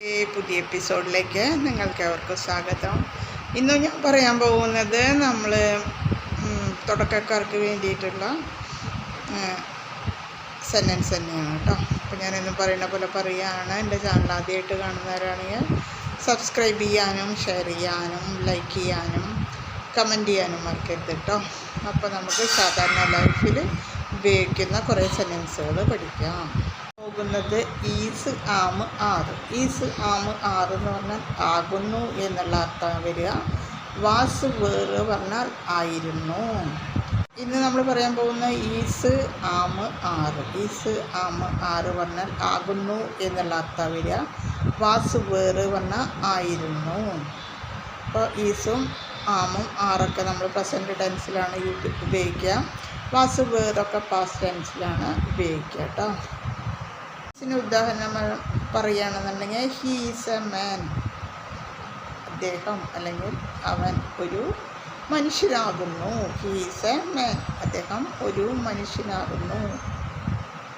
പുതിയ എപ്പിസോഡിലേക്ക് നിങ്ങൾക്ക് അവർക്ക് സ്വാഗതം. ഇന്ന് ഞാൻ പറയാൻ പോകുന്നത് നമ്മൾ തുടക്കക്കാർക്ക് വേണ്ടിയിട്ടുള്ള സെൻറ്റൻസ് തന്നെയാണ് കേട്ടോ. അപ്പോൾ ഞാനിന്ന് പറയുന്ന പോലെ പറയുകയാണ്. എൻ്റെ ചാനൽ ആദ്യമായിട്ട് കാണുന്നവരാണെങ്കിൽ സബ്സ്ക്രൈബ് ചെയ്യാനും ഷെയർ ചെയ്യാനും ലൈക്ക് ചെയ്യാനും കമൻറ്റ് ചെയ്യാനും മറക്കരുത് കേട്ടോ. അപ്പോൾ നമുക്ക് സാധാരണ ലൈഫിൽ ഉപയോഗിക്കുന്ന കുറേ സെൻറ്റൻസുകൾ പഠിക്കാം. പോകുന്നത് ഈസ് ആം ആറ്. ഈസ് ആം ആറ് എന്ന് പറഞ്ഞാൽ ആകുന്നു എന്നുള്ള അർത്ഥം വരിക. വാസ് വേറ് പറഞ്ഞാൽ ആയിരുന്നു. ഇന്ന് നമ്മൾ പറയാൻ പോകുന്ന ഈസ് ആം ആറ്. ഈസ് ആം ആറ് പറഞ്ഞാൽ ആകുന്നു എന്നുള്ള അർത്ഥം വരിക. വാസ് വേറ് പറഞ്ഞാൽ ആയിരുന്നു. അപ്പോൾ ഈസും ആമും ആറൊക്കെ നമ്മൾ പ്രസൻറ്റ് ടെൻസിലാണ് ഉപയോഗിക്കുക. വാസ് വേറൊക്കെ പാസ്റ്റ് ടെൻസിലാണ് ഉപയോഗിക്കുക കേട്ടോ. ഇതിന് ഉദാഹരണം പറയുകയാണെന്നുണ്ടെങ്കിൽ ഹീ ഈസ് എ മാൻ. അദ്ദേഹം അല്ലെങ്കിൽ അവൻ ഒരു മനുഷ്യനാകുന്നു. He is a man. അദ്ദേഹം ഒരു മനുഷ്യനാകുന്നു.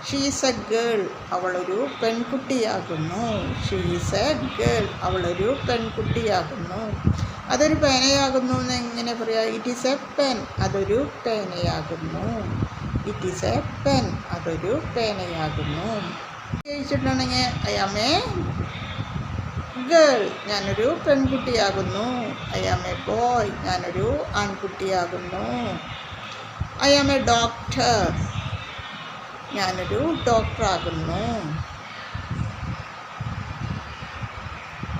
She is a girl. അവളൊരു പെൺകുട്ടിയാകുന്നു. She is a girl. അവളൊരു പെൺകുട്ടിയാകുന്നു. അതൊരു പേനയാകുന്നു എന്ന് എങ്ങനെ പറയാം? It is a pen. അതൊരു പേനയാകുന്നു. It is a pen. അതൊരു പേനയാകുന്നു. ചോദിച്ചിട്ടുണ്ടെങ്കിൽ ഐ ആം എ ഗേൾ. ഞാനൊരു പെൺകുട്ടിയാകുന്നു. I am a boy. ഞാനൊരു ആൺകുട്ടിയാകുന്നു. I am a doctor. ഞാനൊരു ഡോക്ടറാകുന്നു.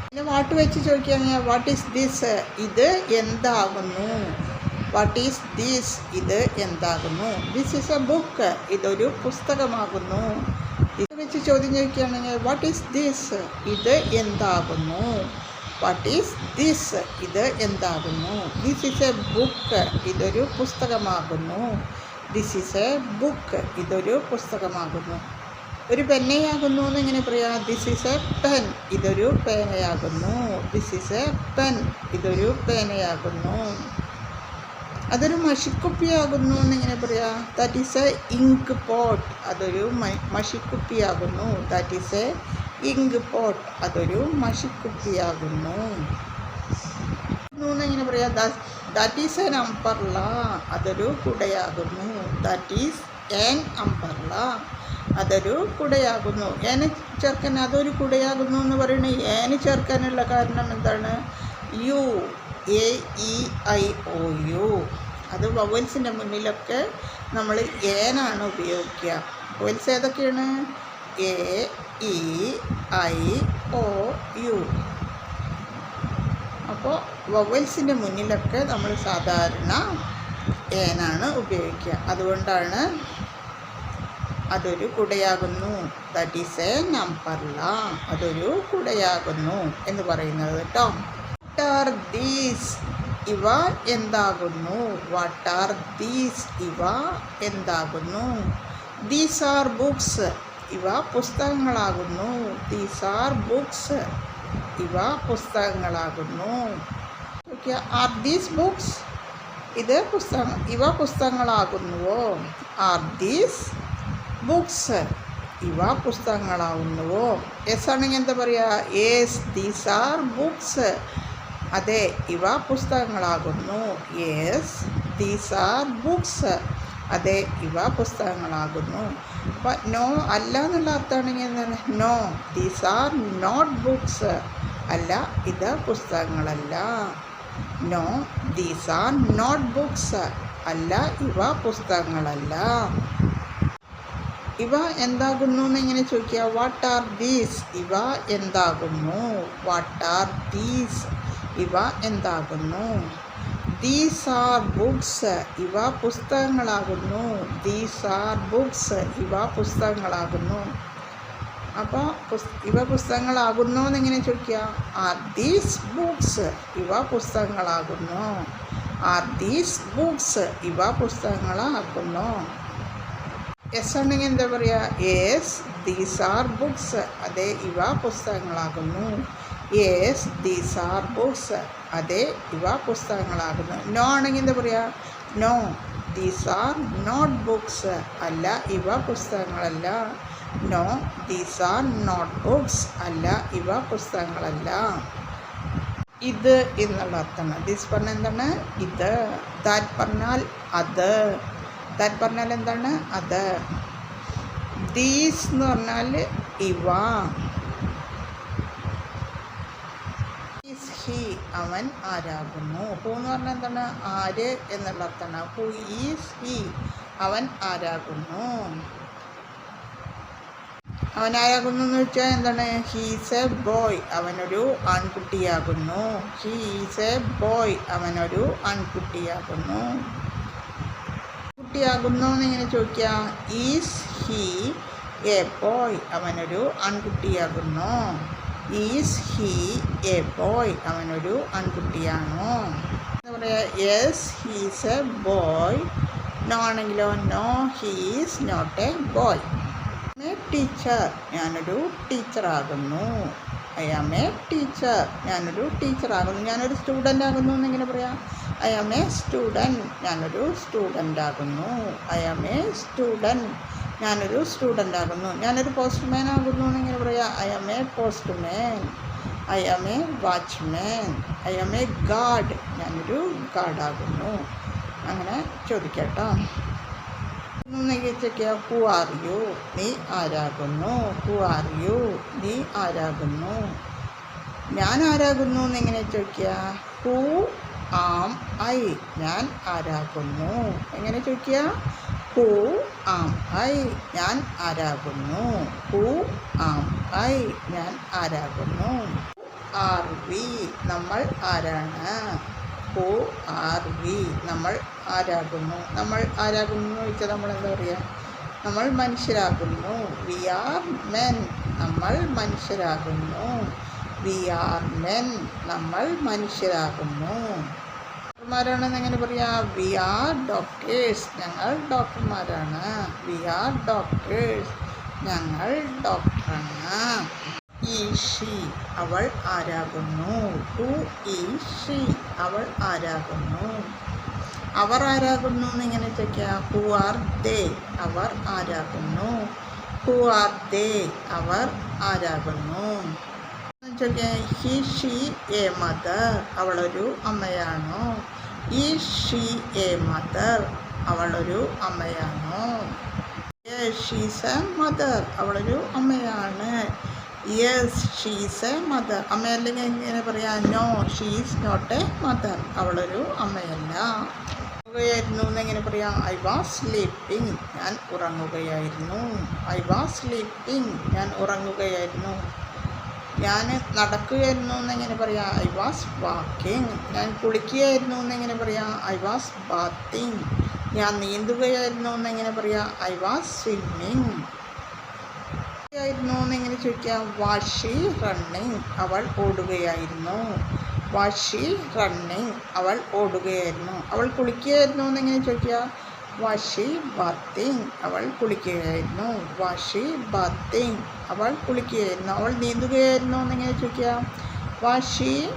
പിന്നെ വാട്ട് വെച്ച് ചോദിക്കുകയാണെങ്കിൽ വാട്ട് ഈസ് ദിസ്? ഇത് എന്താകുന്നു? What is this? ഇത് എന്താകുന്നു? This is a book. ഇതൊരു പുസ്തകമാകുന്നു. ഇത് വെച്ച് ചോദ്യം ചോദിക്കുകയാണെങ്കിൽ വാട്ട് ഈസ് ദിസ്? ഇത് എന്താകുന്നു? What is this? ഇത് എന്താകുന്നു? This is a book. ഇതൊരു പുസ്തകമാകുന്നു. This is a book. ഇതൊരു പുസ്തകമാകുന്നു. ഒരു പെന്നയാകുന്നു എന്ന് എങ്ങനെ പറയാം? This is a pen. ഇതൊരു പേനയാകുന്നു. This is a pen. ഇതൊരു പേനയാകുന്നു. അതൊരു മഷിക്കുപ്പിയാകുന്നു എന്നിങ്ങനെ പറയാം? That is a ink pot. അതൊരു മഷിക്കുപ്പിയാകുന്നു. That is a ink pot. അതൊരു മഷിക്കുപ്പിയാകുന്നു. എന്നെങ്ങനെ പറയാം? That is an umbrella. അതൊരു കുടയാകുന്നു. That is an umbrella. അതൊരു കുടയാകുന്നു. ഏന് ചേർക്കാൻ അതൊരു കുടയാകുന്നു എന്ന് പറയുന്നത് ഏന് ചേർക്കാനുള്ള കാരണം എന്താണ്? U, A E I O U. അത് വവൽസിൻ്റെ മുന്നിലൊക്കെ നമ്മൾ ഏനാണ് ഉപയോഗിക്കുക. വവൽസ് ഏതൊക്കെയാണ്? A E I O U. അപ്പോൾ വവൽസിൻ്റെ മുന്നിലൊക്കെ നമ്മൾ സാധാരണ ഏനാണ് ഉപയോഗിക്കുക. അതുകൊണ്ടാണ് അതൊരു കുടയാകുന്നു. That is a umbrella. അതൊരു കുടയാകുന്നു എന്ന് പറയുന്നത് കേട്ടോ. What are these? ഇവ എന്താകുന്നു? What are these? ഇവ എന്താകുന്നു? These are books. ഇവ പുസ്തകങ്ങളാകുന്നു. These are books. ഇവ പുസ്തകങ്ങളാകുന്നു. Are these books? ഇത് പുസ്തകം. ഇവ പുസ്തകങ്ങളാകുന്നുവോ? Are these books? ഇവ പുസ്തകങ്ങളാകുന്നുവോ? യെസ് ആണെങ്കിൽ എന്താ പറയുക? Yes, these are books. അതെ, ഇവ പുസ്തകങ്ങളാകുന്നു. Yes, these are books. അതെ, ഇവ പുസ്തകങ്ങളാകുന്നു. അപ്പം നോ അല്ല എന്നുള്ള അർത്ഥമാണെങ്കിൽ എന്താണ്? No, these are not books. അല്ല, ഇത് പുസ്തകങ്ങളല്ല. No, these are not books. അല്ല, ഇവ പുസ്തകങ്ങളല്ല. ഇവ എന്താകുന്നു എന്നിങ്ങനെ ചോദിക്കുക. What are these? ഇവ എന്താകുന്നു? What are these? ഇവ എന്താകുന്നു? These are books. ഇവ പുസ്തകങ്ങളാകുന്നു. These are books. ഇവ പുസ്തകങ്ങളാകുന്നു. അപ്പോൾ ഇവ പുസ്തകങ്ങളാകുന്നു എന്നിങ്ങനെ ചോദിക്കുക. Are these books? ഇവ പുസ്തകങ്ങളാകുന്നു. Are these books? ഇവ പുസ്തകങ്ങളാകുന്നു. യെസ് ആണെങ്കിൽ എന്താ പറയുക? Yes, these are books. അതെ, ഇവ പുസ്തകങ്ങളാകുന്നു. Yes, these are books. അതെ, ഇവ പുസ്തകങ്ങളാകുന്നു. നോ ആണെങ്കിൽ എന്താ പറയുക? No, these are not books. അല്ല, ഇവ പുസ്തകങ്ങളല്ല. No these are not books. അല്ല, ഇവ പുസ്തകങ്ങളല്ല. ഇത് എന്നുള്ള അർത്ഥമാണ്. ദിസ് പറഞ്ഞാൽ എന്താണ്? ഇത്. ദാറ്റ് പറഞ്ഞാൽ അത്. ദാറ്റ് പറഞ്ഞാൽ എന്താണ്? അത്. ദീസ് എന്ന് പറഞ്ഞാൽ ഇവ. ഈസ് ഹി, അവൻ ആരാകുന്നു. ഹു എന്ന് പറഞ്ഞാൽ എന്താണ്? ആര് എന്നുള്ള അർത്ഥമാണ്. ഹു ഈസ് ഹി, അവൻ ആരാകുന്നു. അവൻ ആരാകുന്നു എന്ന് വെച്ചാൽ എന്താണ്? ഹീസ് എ ബോയ്, അവനൊരു ആൺകുട്ടിയാകുന്നു. ഹീ ഈസ് എ ബോയ്, അവനൊരു ആൺകുട്ടിയാകുന്നു. കുട്ടിയാകുന്നു എന്നിങ്ങനെ ചോദിക്കുക. ഈസ് ഹീ എ ബോയ്, അവനൊരു ആൺകുട്ടിയാകുന്നു. ഈസ് ഹീ എ ബോയ്, അവനൊരു ആൺകുട്ടിയാണോ? എന്താ പറയുക? Yes he's a boy. No ആണെങ്കിലോ? No he's not a boy. Teacher, ഞാനൊരു ടീച്ചറാകുന്നു. ഐ ആം എ ടീച്ചർ, ഞാനൊരു ടീച്ചറാകുന്നു. ഞാനൊരു സ്റ്റുഡൻ്റ് ആകുന്നു എന്നെങ്ങനെ പറയാം? ഐ ആം എ സ്റ്റുഡൻറ്റ്, ഞാനൊരു സ്റ്റുഡൻ്റ് ആകുന്നു. ഐ ആം എ സ്റ്റുഡൻറ്റ്, ഞാനൊരു സ്റ്റുഡൻ്റ് ആകുന്നു. ഞാനൊരു പോസ്റ്റ്മാൻ ആകുന്നു എന്നെങ്ങനെ പറയാം? I am a postman. I am a watchman. I am a guard, ഞാനൊരു ഗാർഡാകുന്നു. അങ്ങനെ ചോദിക്കട്ടോ. ഹു ആർ യു, നീ ആരാകുന്നു. ഹു ആർ യു, നീ ആരാകുന്നു. ഞാൻ ആരാകുന്നു എന്നെങ്ങനെ ചോദിക്കുക? ഹു ആം ഐ, ഞാൻ ആരാകുന്നു. എങ്ങനെ ചോദിക്കുക? ഹു ആം ഐ, ഞാൻ ആരാകുന്നു. ഹു ആം ഐ, ഞാൻ ആരാകുന്നു. ആർ വി, നമ്മൾ ആരാണ്. ഹു ആർ വി, നമ്മൾ ആരാകുന്നു. നമ്മൾ ആരാകുന്നു എന്ന് ചോദിച്ചാൽ നമ്മൾ എന്താ പറയുക? നമ്മൾ മനുഷ്യരാകുന്നു. വി ആർ മെൻ, നമ്മൾ മനുഷ്യരാകുന്നു. വി ആർ മെൻ, നമ്മൾ മനുഷ്യരാകുന്നു. ഡോക്ടർമാരാണെന്ന് എങ്ങനെ പറയാം? വി ആർ ഡോക്ടേഴ്സ്, ഞങ്ങൾ ഡോക്ടർമാരാണ്. വി ആർ ഡോക്ടേഴ്സ്, ഞങ്ങൾ ഡോക്ടറാണ്. ഈഷി, അവൾ ആരാകുന്നു. ഹു ഈഷി, അവൾ ആരാകുന്നു. അവർ ആരാകുന്നു എന്നിങ്ങനെ ചോദിക്കുക. ഹു ആർ ദേ, അവർ ആരാകുന്നു. ഹു ആർ ദേ, അവർ ആരാകുന്നു ചോദിക്കുക. ഹി ഷീ എ മദർ, അവളൊരു അമ്മയാണോ. ഈ ഷീ എ മദർ, അവളൊരു അമ്മയാണോ. ഷീസ് എ മദർ, അവളൊരു അമ്മയാണ്. യെസ് ഷീസ് എ മദർ, അമ്മയല്ലെങ്കിൽ എങ്ങനെ പറയാം? No she's not a mother, അവളൊരു അമ്മയല്ല. ഉറങ്ങുകയായിരുന്നു എന്നെങ്ങനെ പറയാം? ഐ വാസ് സ്ലീപ്പിംഗ്, ഞാൻ ഉറങ്ങുകയായിരുന്നു. ഐ വാസ് സ്ലീപ്പിംഗ്, ഞാൻ ഉറങ്ങുകയായിരുന്നു. ഞാൻ നടക്കുകയായിരുന്നു എന്നെങ്ങനെ പറയാം? I was walking. ഞാൻ കുളിക്കുകയായിരുന്നു എന്നെങ്ങനെ പറയാം? I was bathing. ഞാൻ നീന്തുകയായിരുന്നു എന്നെങ്ങനെ പറയാം? I was swimming. ആയിരുന്നു എന്നെങ്ങനെ ചോദിക്കാം? വാസ് ഷീ റണ്ണിങ്, അവൾ ഓടുകയായിരുന്നു. വാസ് ഷീ റണ്ണിങ്, അവൾ ഓടുകയായിരുന്നു. അവൾ കുളിക്കുകയായിരുന്നു എന്നെങ്ങനെ ചോദിക്കുക? വാസ് ഷീ ബാത്തിങ്, അവൾ കുളിക്കുകയായിരുന്നു. വാസ് ഷീ ബാത്തിങ്, അവൾ കുളിക്കുകയായിരുന്നു. അവൾ നീന്തുകയായിരുന്നു എന്നെങ്ങനെ ചോദിക്കുക? വാസ് ഷീ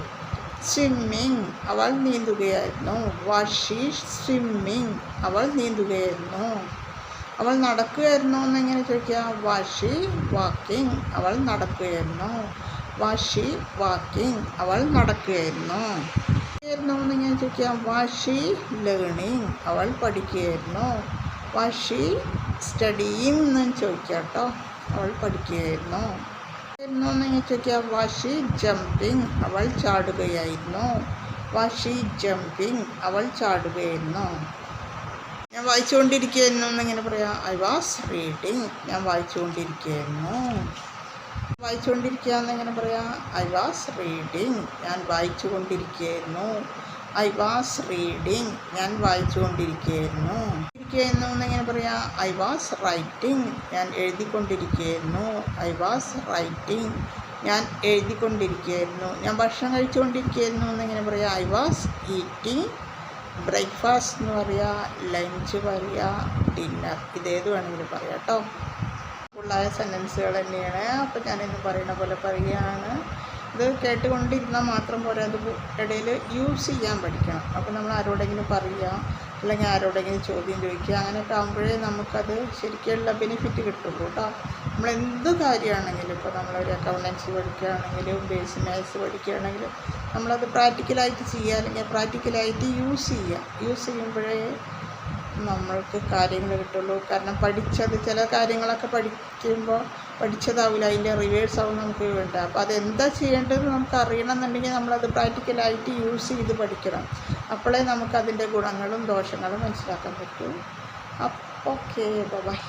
സ്വിമ്മിങ്, അവൾ നീന്തുകയായിരുന്നു. വാസ് ഷീ സ്വിമ്മിങ്, അവൾ നീന്തുകയായിരുന്നു. അവൾ നടക്കുകയായിരുന്നു എന്നെങ്ങനെ ചോദിക്കുക? വാസ് ഷീ വാക്കിംഗ്, അവൾ നടക്കുകയായിരുന്നു. വാസ് ഷീ വാക്കിംഗ്, അവൾ നടക്കുകയായിരുന്നു. എന്നെങ്ങനെ ചോദിക്കാം? വാസ് ഷീ ലേണിംഗ്, അവൾ പഠിക്കുകയായിരുന്നു. വാസ് ഷീ സ്റ്റഡിയിങ് എന്ന് ചോദിക്കാം കേട്ടോ. അവൾ പഠിക്കുകയായിരുന്നു. എന്നെങ്ങനെ ചോദിക്കാം? വാസ് ഷീ ജമ്പിങ്, അവൾ ചാടുകയായിരുന്നു. വാസ് ഷീ ജമ്പിങ്, അവൾ ചാടുകയായിരുന്നു. ഞാൻ വായിച്ചുകൊണ്ടിരിക്കുകയായിരുന്നു എന്നെങ്ങനെ പറയാം? ഐ വാസ് റീഡിങ്, ഞാൻ വായിച്ചുകൊണ്ടിരിക്കുകയായിരുന്നു. വായിച്ചുകൊണ്ടിരിക്കുക എന്നെങ്ങനെ പറയാം? ഐ വാസ് റീഡിങ്, ഞാൻ വായിച്ചുകൊണ്ടിരിക്കുകയായിരുന്നു. ഐ വാസ് റീഡിങ്, ഞാൻ വായിച്ചുകൊണ്ടിരിക്കുകയായിരുന്നു. ഇരിക്കുകയായിരുന്നു എന്നെങ്ങനെ പറയാം? ഐ വാസ് റൈറ്റിംഗ്, ഞാൻ എഴുതിക്കൊണ്ടിരിക്കുകയായിരുന്നു. ഐ വാസ് റൈറ്റിംഗ്, ഞാൻ എഴുതിക്കൊണ്ടിരിക്കുകയായിരുന്നു. ഞാൻ ഭക്ഷണം കഴിച്ചുകൊണ്ടിരിക്കുകയായിരുന്നു എന്നെങ്ങനെ പറയാം? I was eating. ബ്രേക്ക്ഫാസ്റ്റ് എന്ന് പറയുക, ലഞ്ച് പറയുക, ഡിന്നർ, ഇതേത് വേണമെങ്കിലും പറയാം കേട്ടോ. ഫുള്ളായ സെൻറ്റൻസുകൾ തന്നെയാണ്. അപ്പോൾ ഞാനിന്ന് പറയുന്ന പോലെ പറയുകയാണ്. ഇത് കേട്ടുകൊണ്ടിരുന്നാൽ മാത്രം പോരാ, അത് ഇടയിൽ യൂസ് ചെയ്യാൻ പഠിക്കണം. അപ്പോൾ നമ്മൾ ആരോടെങ്കിലും പറയുക, അല്ലെങ്കിൽ ആരോടെങ്കിലും ചോദ്യം ചോദിക്കുക. അങ്ങനെയൊക്കെ ആകുമ്പോഴേ നമുക്കത് ശരിക്കുള്ള ബെനിഫിറ്റ് കിട്ടുള്ളൂ കേട്ടോ. നമ്മളെന്ത് കാര്യമാണെങ്കിലും, ഇപ്പോൾ നമ്മളൊരു അക്കൗണ്ടൻസി പഠിക്കുകയാണെങ്കിലും ബേസിക് മാത്സ് പഠിക്കുകയാണെങ്കിലും നമ്മളത് പ്രാക്ടിക്കലായിട്ട് ചെയ്യുക, അല്ലെങ്കിൽ പ്രാക്ടിക്കലായിട്ട് യൂസ് ചെയ്യുമ്പോഴേ നമ്മൾക്ക് കാര്യങ്ങൾ കിട്ടുള്ളൂ. കാരണം ചില കാര്യങ്ങളൊക്കെ പഠിച്ചതാവില്ല, അതിൻ്റെ റിവേഴ്സ് ആവും നമുക്ക് വേണ്ട. അപ്പോൾ അതെന്താ ചെയ്യേണ്ടതെന്ന് നമുക്ക് അറിയണം എന്നുണ്ടെങ്കിൽ നമ്മളത് പ്രാക്ടിക്കലായിട്ട് യൂസ് ചെയ്ത് പഠിക്കണം. അപ്പോഴേ നമുക്കതിൻ്റെ ഗുണങ്ങളും ദോഷങ്ങളും മനസ്സിലാക്കാൻ പറ്റൂ. അപ്പോൾ ഓക്കെ, ബൈ.